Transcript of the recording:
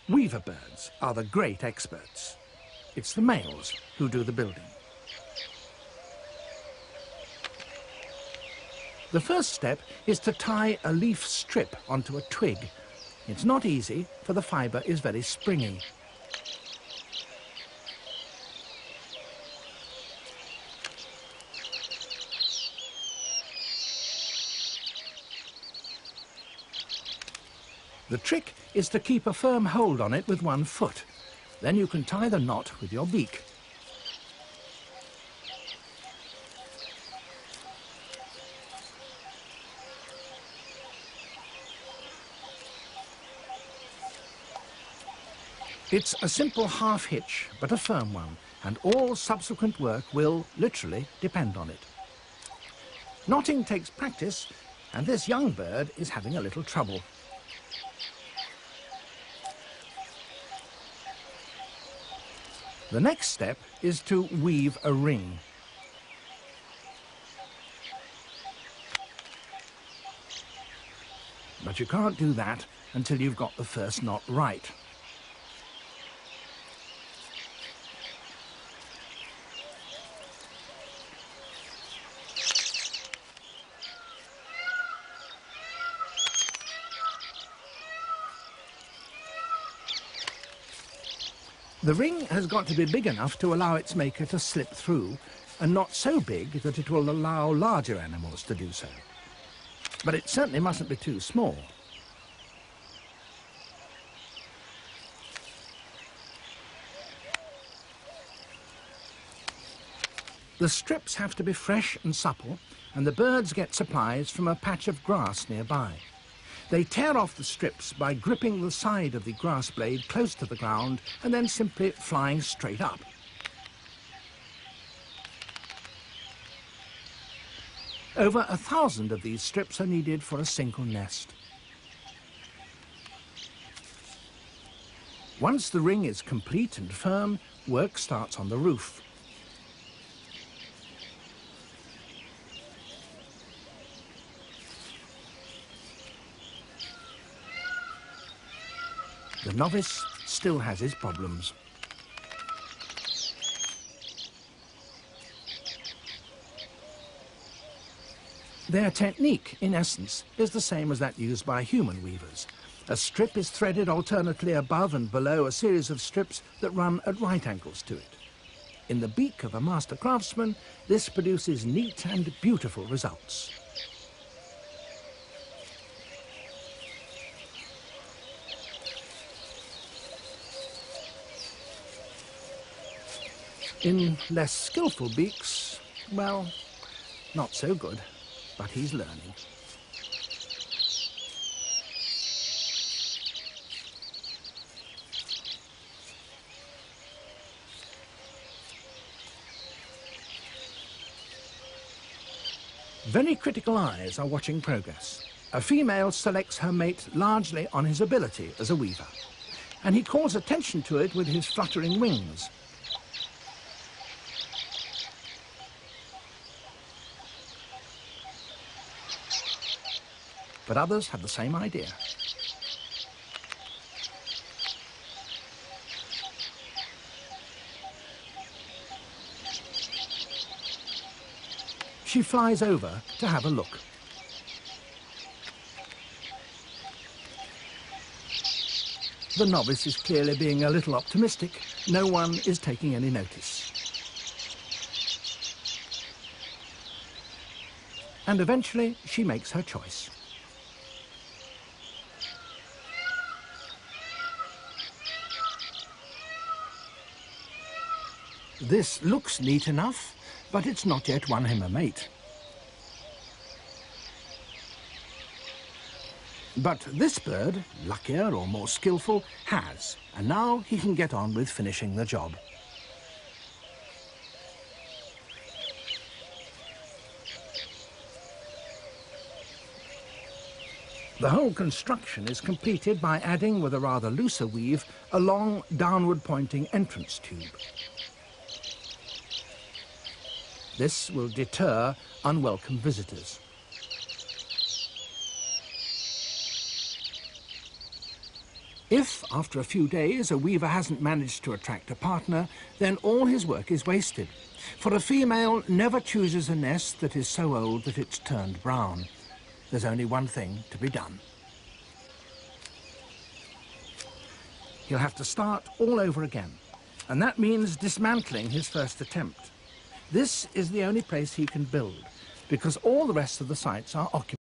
Weaver birds are the great experts. It's the males who do the building. The first step is to tie a leaf strip onto a twig. It's not easy, for the fibre is very springy. The trick is to keep a firm hold on it with one foot. Then you can tie the knot with your beak. It's a simple half hitch, but a firm one, and all subsequent work will literally depend on it. Knotting takes practice, and this young bird is having a little trouble. The next step is to weave a ring. But you can't do that until you've got the first knot right. The ring has got to be big enough to allow its maker to slip through, and not so big that it will allow larger animals to do so. But it certainly mustn't be too small. The strips have to be fresh and supple, and the birds get supplies from a patch of grass nearby. They tear off the strips by gripping the side of the grass blade close to the ground and then simply flying straight up. Over 1,000 of these strips are needed for a single nest. Once the ring is complete and firm, work starts on the roof. The novice still has his problems. Their technique, in essence, is the same as that used by human weavers. A strip is threaded alternately above and below a series of strips that run at right angles to it. In the beak of a master craftsman, this produces neat and beautiful results. In less skillful beaks, well, not so good, but he's learning. Very critical eyes are watching progress. A female selects her mate largely on his ability as a weaver, and he calls attention to it with his fluttering wings. But others have the same idea. She flies over to have a look. The novice is clearly being a little optimistic. No one is taking any notice. And eventually she makes her choice. This looks neat enough, but it's not yet won him a mate. But this bird, luckier or more skillful, has, and now he can get on with finishing the job. The whole construction is completed by adding, with a rather looser weave, a long downward-pointing entrance tube. This will deter unwelcome visitors. If, after a few days, a weaver hasn't managed to attract a partner, then all his work is wasted. For a female never chooses a nest that is so old that it's turned brown. There's only one thing to be done. He'll have to start all over again, and that means dismantling his first attempt. This is the only place he can build, because all the rest of the sites are occupied.